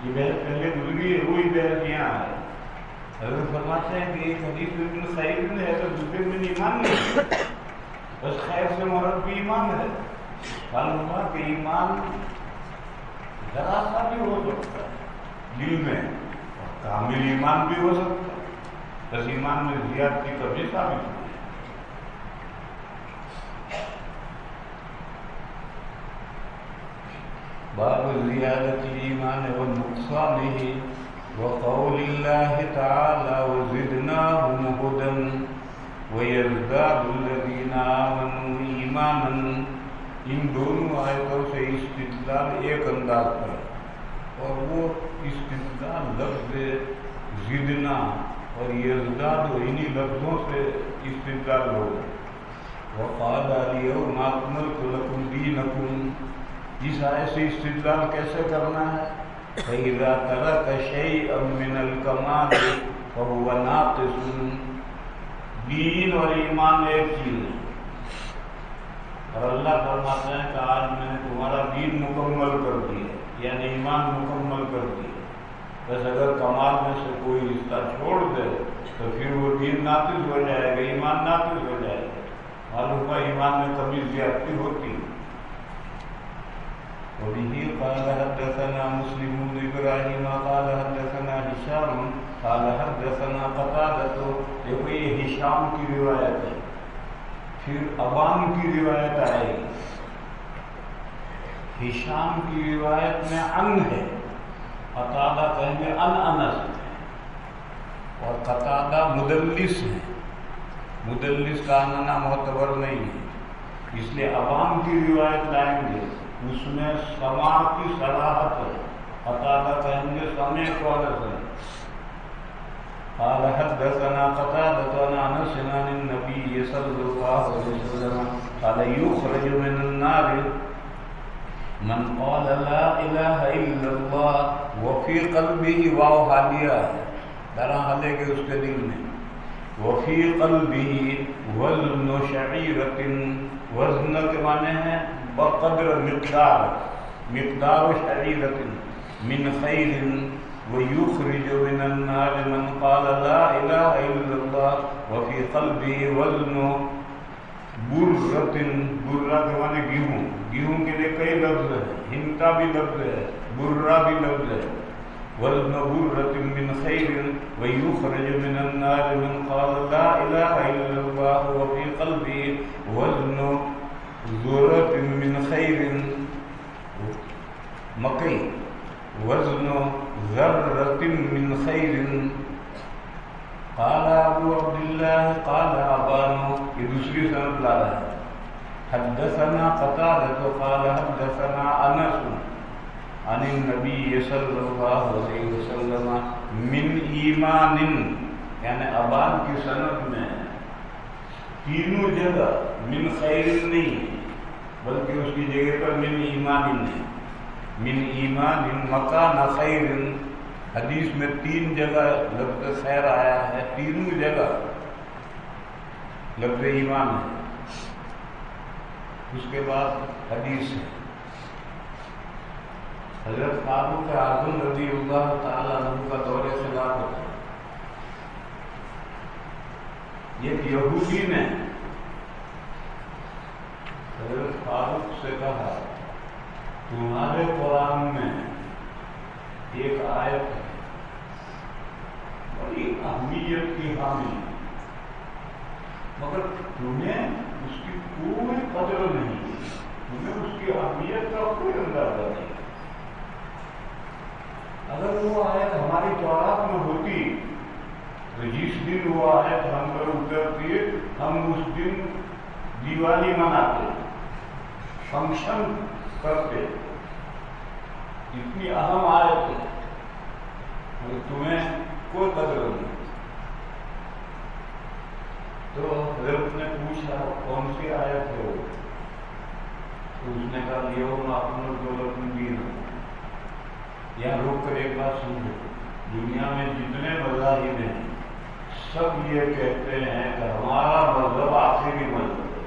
یہ بحث پہلے گزری ہے، وہی بحث یہاں ہے. حضرت فرماتے ہیں کہ ایک حدیث میں من خیر میں ہے تو دوسرے من ایمان میں. بس خیر سے مراد بھی ایمان ہے. معلوم ہوا کہ ایمان ذرا سا بھی ہو سکتا ہے دل میں، اور کامل ایمان بھی ہو سکتا ہے. بس ایمان میں زیادتی کبھی ثابت ہوئی. باب زیادت الایمان ونقصانه وقول الله تعالى وزدناهم هدى وَيَزْدَادُ الَّذِينَ آمَنُوا ایمانا. ان دونوں آیتوں سے استدلال ایک انداز پر، اور وہ استدلال لفظ زدنا اور یزداد انہی لفظوں سے استدلال ہوگا. وقال اليوم اکملت لکم دینکم. اس آیت سے استدلال کیسے کرنا ہے؟ فَإِذَا تَرَكَ شَيْئًا مِّنَ الْكَمَالِ فَهُوَ نَاقِصٌ. دین اور ایمان ایک چیز ہے، اور اللہ فرماتے ہیں کہ آج میں نے تمہارا دین مکمل کر دیا، یعنی ایمان مکمل کر دیا. بس اگر کمال میں سے کوئی رشتہ چھوڑ دے تو پھر وہ دین ناقص ہو جائے گا، ایمان ناقص ہو جائے گا. معلوم ہے ایمان میں کمی زیادتی ہوتی. وبه قال حدثنا مسلم بن ابراہیم قال حدثنا هشام قال حدثنا قتادة. دیکھو یہ ہشام کی روایت ہے، پھر ابان کی روایت آئے گی. ہشام کی روایت میں ان ہے، قتادہ کہیں گے ان انس. اور قتادہ مدلس ہے، مدلس کا آنا معتبر نہیں ہے، اس لیے عوام کی روایت لائیں گے، اس میں سماع کی صلاحت ہے۔ قتادہ کہیں گے سمعت انس قال حدثنا قتادة عن انس عن النبي صلى الله عليه وسلم قال يخرج من النار من قال لا اله الا الله وفي قلبه واو حالیہ ہے، درا حالے کے اس کے دل میں، وفي قلبه وزن شعيرة، وزن کے معنی ہے بقدر مقدار، مقدار شعيرة من خير، ويخرج من النار من قال لا اله الا الله وفي قلبه وزن برة، برہ کے معنی گیہوں، گیہوں کے لیے کئی لفظ ہیں، ہنتا بھی لفظ ہے، برہ بھی لفظ ہے، وزن برة من خير ويخرج من النار من قال لا اله الا الله وفي قلبه وزن ذرة من خير، مکئی، وزن ذرة من خير، قال ابو عبد الله قال ابان، یہ دوسری سند لا رہا ہے، حدثنا قتادة قال حدثنا انس عن النبي صلی اللہ علیہ وسلم من ایمان، یعنی ابان کی سند میں تینوں جگہ من خیر نہیں بلکہ اس کی جگہ پر من ایمان نہیں، من ایمان مکان خیر، حدیث میں تین جگہ لفظ خیر آیا ہے، تینوں جگہ لفظ ایمان ہے۔ اس کے بعد حدیث ہے حضرت فاروق اعظم رضی اللہ تعالیٰ عنہ کا دور خلافت ہے، ایک یہودی نے حضرت فاروق سے کہا تمہارے قرآن میں ایک آیت ہے بڑی اہمیت کی حامل، مگر تمہیں اس کی کوئی قدر نہیں، تمہیں اس کی اہمیت کا کوئی اندازہ نہیں۔ اگر وہ آیت ہماری تورات میں ہوتی تو جس دن وہ آیت ہم پر اترتی ہم اس دن دیوالی مناتے، فنکشن کرتے، اتنی اہم آیت ہے مگر تمہیں کوئی قدر نہیں۔ تو حضرت نے پوچھا کون سی آیت ہے وہ، تو اس نے کہا یوم اکملت لکم دینکم۔ یہاں روک کر ایک بات سمجھو، دنیا میں جتنے مذاہب ہیں سب یہ کہتے ہیں کہ ہمارا مذہب آخری مذہب ہے،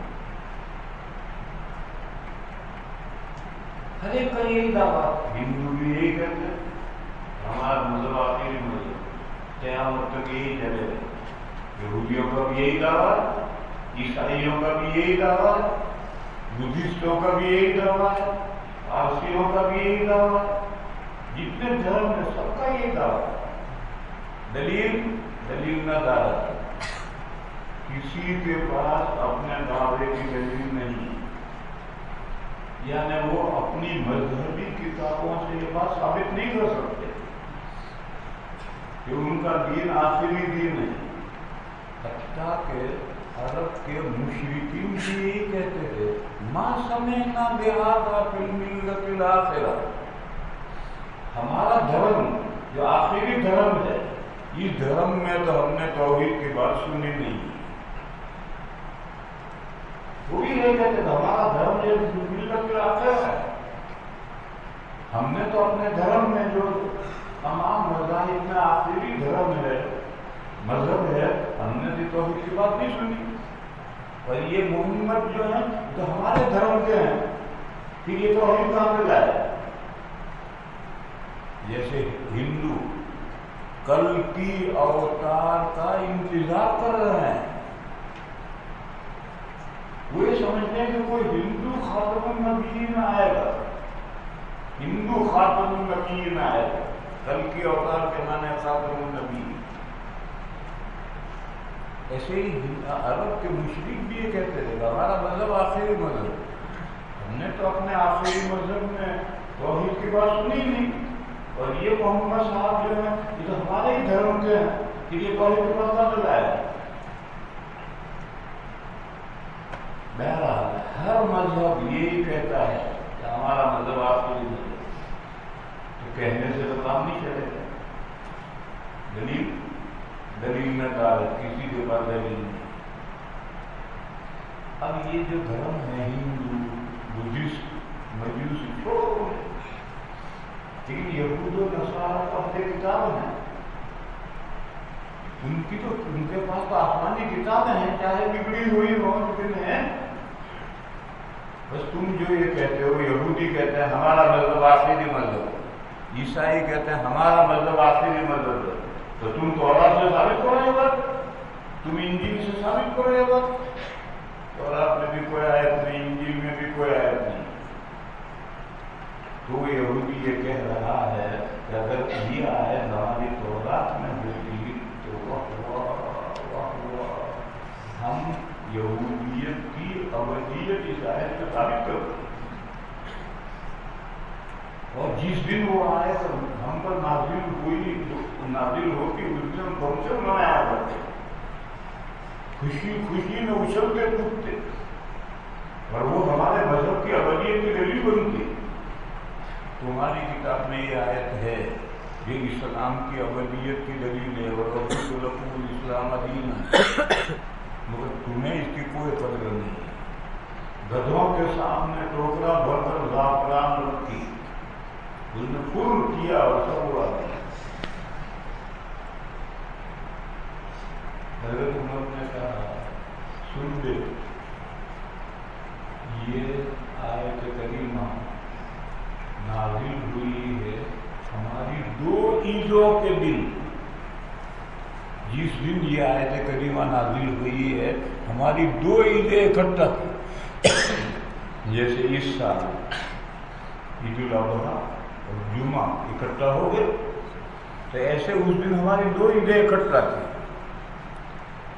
ہر ایک کا یہی دعویٰ، ہندو بھی یہی کہتے ہیں ہمارا مذہب آخری مذہب، قیامت تک یہی چلے گا، یہودیوں کا بھی یہی دعویٰ، عیسائیوں کا بھی یہی دعویٰ، بدھسٹوں کا بھی یہی دعویٰ، پارسیوں کا بھی یہی دعویٰ، جتنے دھرم ہیں سب کا یہ دعویٰ۔ دلیل نہ دعویٰ، کسی کے پاس اپنے دعوے کی دلیل نہیں، یعنی وہ اپنی مذہبی کتابوں سے یہ بات ثابت نہیں کر سکتے کہ ان کا دین آخری دین ہے، حتیٰ کہ عرب کے مشرکین بھی یہی کہتے تھے ما سمعنا بہذا فی الملۃ الاخرہ، ہمارا دھرم جو آخری دھرم ہے اس دھرم میں تو ہم نے توحید کی بات سنی نہیں، وہ بھی یہ کہتے تھے ہمارا دھرم جو ملت الاخرہ ہے، ہم نے تو اپنے دھرم میں جو تمام مذاہب میں آخری دھرم ہے، مذہب ہے، ہم نے بھی توحید کی بات نہیں سنی، اور یہ محمد جو ہیں تو ہمارے دھرم کے ہیں، پھر یہ توحید کہاں سے لائے؟ جیسے ہندو کل کی اوتار کا انتظار کر رہے ہیں، وہ یہ سمجھتے ہیں کہ کوئی ہندو خاتم النبیین آئے گا، ہندو خاتم النبیین آئے گا، کل کی اوتار کے معنی خاتم النبی۔ ایسے ہی عرب کے مشرک بھی یہ کہتے تھے کہ ہمارا مذہب آخری مذہب، ہم نے تو اپنے آخری مذہب میں توحید کی بات سنی نہیں، اور یہ محمد صاحب جو ہیں یہ تو ہمارے ہی دھرم کے ہیں، کہ یہ کوئی مطلب ہے. بہرحال ہر مذہب یہی کہتا ہے کہ ہمارا مذہب آپ کو نہیں مذہب، تو کہنے سے تو کام نہیں چلے گا. دلیل میں دعوت کسی کے پاس دلیل نہیں. اب یہ جو دھرم ہے ہندو بدھسٹ مجوسی چھوڑو، لیکن یہود و نصارہ تو اپنے کتاب ہیں، ان کے پاس تو آسمانی کتابیں ہیں، چاہے بگڑی ہوئی ہو لیکن ہیں. بس تم جو یہ کہتے ہو، یہودی کہتے ہیں ہمارا مذہب آخری مذہب، عیسائی کہتے ہیں ہمارا مذہب آخری مذہب ہے، تو تم تورات سے ثابت کرو یہ بات، تم انجیل سے ثابت کرو یہ بات. تورات میں بھی کوئی آیت نہیں، انجیل میں بھی کوئی آیت نہیں. تو یہودی یہ کہہ رہا ہے کہ اگر یہ آیت ہماری تورات میں ہوتی تو ہم یہودیت کی ابدیت اس آیت سے ثابت کرتے. اور جس دن وہ آیت ہم پر نازل ہوتی اس دن فنکشن منایا کرتے، خوشی خوشی میں اچھلتے کودتے، اور وہ ہمارے مذہب کی ابدیت کی دلیل بنتی. تمہاری کتاب میں یہ آیت ہے یہ اسلام کی ابدیت کی دلیل ہے، اور اسلام دین ہے، مگر تمہیں اس کی کوئی قدر نہیں. گدھوں کے سامنے ٹوکرا بھر کر زعفران رکھی، اس نے پر کیا اور سب اڑا دیا. حضرت عمر نے کہا سن دے، یہ آیت کریمہ نازل ہوئی ہے ہماری 2 عیدوں کے دن. جس دن یہ آیت کریمہ نازل ہوئی ہے ہماری 2 عیدیں اکٹھا کی. جیسے اس سال عید الاضحیٰ اور جمعہ اکٹھا ہو گئے، تو ایسے اس دن ہماری 2 عیدیں اکٹھا تھی.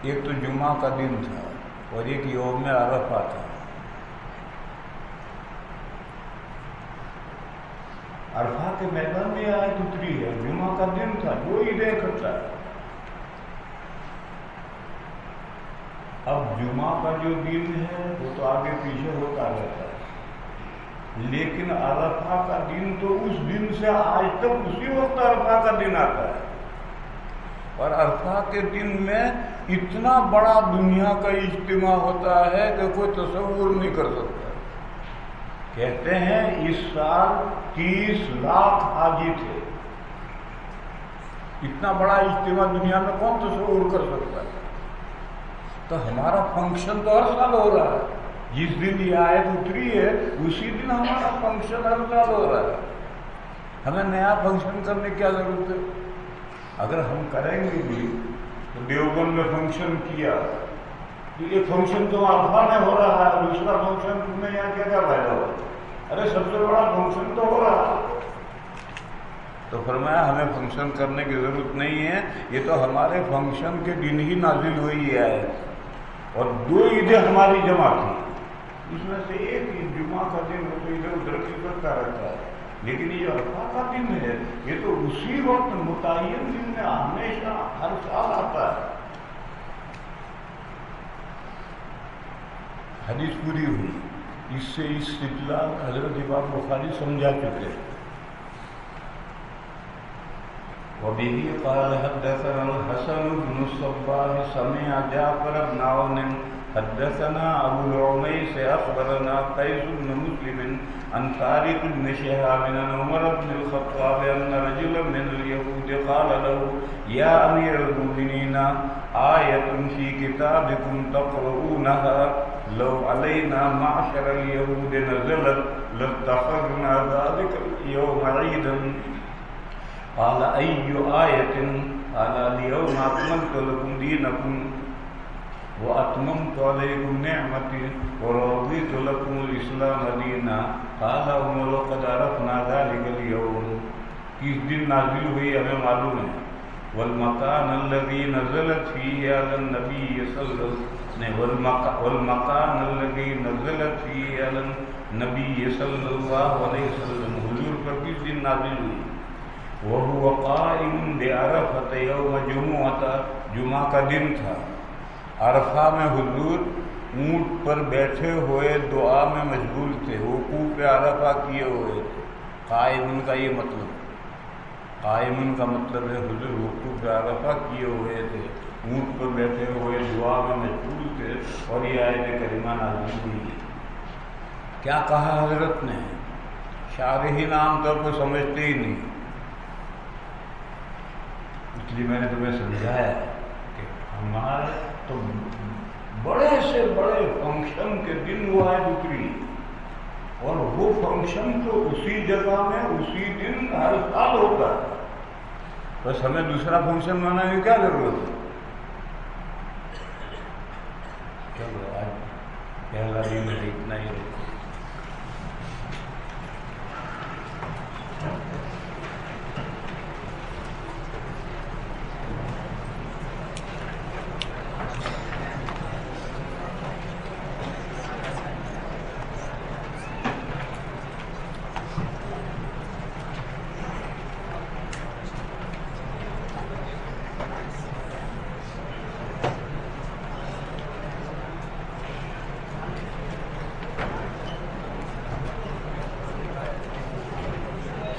ایک تو جمعہ کا دن تھا اور ایک یوم عرفہ تھا. عرفہ کے میدان میں آیت اتری ہے، جمعہ کا دن تھا، 2 عیدیں اکٹھا. اب جمعہ کا جو دن ہے وہ تو آگے پیچھے ہوتا رہتا ہے، لیکن عرفہ کا دن تو اس دن سے آج تک اسی وقت عرفہ کا دن آتا ہے. اور عرفہ کے دن میں اتنا بڑا دنیا کا اجتماع ہوتا ہے کہ کوئی تصور نہیں کر سکتا. کہتے ہیں اس سال 30 لاکھ حاجی تھے. اتنا بڑا اجتماع دنیا میں کون تصور کر سکتا ہے؟ تو ہمارا فنکشن تو ہر سال ہو رہا ہے. جس دن یہ آیت اتری ہے اسی دن ہمارا فنکشن ہر سال ہو رہا ہے. ہمیں نیا فنکشن کرنے کی کیا ضرورت ہے؟ اگر ہم کریں گے بھی تو دیوبند میں فنکشن کیا، یہ فنکشن تو عرفہ میں ہو رہا ہے، دوسرا فنکشن تم نے یہاں کیا فائدہ ہوا؟ ارے سب سے بڑا فنکشن تو ہو رہا ہے. تو فرمایا ہمیں فنکشن کرنے کی ضرورت نہیں ہے، یہ تو ہمارے فنکشن کے دن ہی نازل ہوئی ہے. اور 2 عیدیں ہماری جمع کی، اس میں سے ایک عید جمعہ کا دن ہو تو ادھر ادھر کی کرتا رہتا ہے، لیکن یہ عرفہ کا دن ہے، یہ تو اسی وقت متعین دن میں ہمیشہ ہر سال آتا ہے. حدیث پوری ہوئی. اس سے استدلال حضرت امام بخاری سمجھا چکے. وبه قال حدثنا الحسن بن الصباح سمع جعفر بن عون حدثنا ابو العميس اخبرنا قيس بن مسلم عن طارق بن شهاب عن عمر بن الخطاب ان رجلا من اليهود قال له يا امير المؤمنين آية في كتابكم تقرؤونها لو علينا معشر اليهود نزلت لاتخذنا ذلك اليوم عيدا. قال أي آية؟ قال اليوم أكملت لكم دينكم وأتممت عليكم نعمتي ورضيت لكم الإسلام دينا. قال عمر قد عرفنا ذلك اليوم. کس دن نازل ہوئی ہمیں معلوم ہے. والمكان الذي نزلت فيه على النبي صلى الله عليه وسلم والمكان الذي نزلت فيه على النبي صلى الله عليه وسلم. حضور پر کس دن نازل ہوئی؟ وهو قائم بعرفۃ یوم جمعۃ، جمعہ کا دن تھا، عرفہ میں حضور اونٹ پر بیٹھے ہوئے دعا میں مشغول تھے، وقوف عرفہ کیے ہوئے تھے۔ قائم کا یہ مطلب، قائم کا مطلب ہے حضور وقوف عرفہ کیے ہوئے تھے، اونٹ پر بیٹھے ہوئے دعا میں مشغول تھے، اور یہ آیت کریمہ نازل ہوئی۔ کیا کہا حضرت نے؟ شارحین عام طور پر سمجھتے ہی نہیں، اس لیے میں نے تمہیں سمجھایا کہ ہمارے تو بڑے سے بڑے فنکشن کے دن وہ ہے بکری، اور وہ فنکشن تو اسی جگہ میں اسی دن ہر سال ہوتا ہے، بس ہمیں دوسرا فنکشن منانے کی کیا ضرورت ہے؟ چلو آج پہلا دن اتنا ہی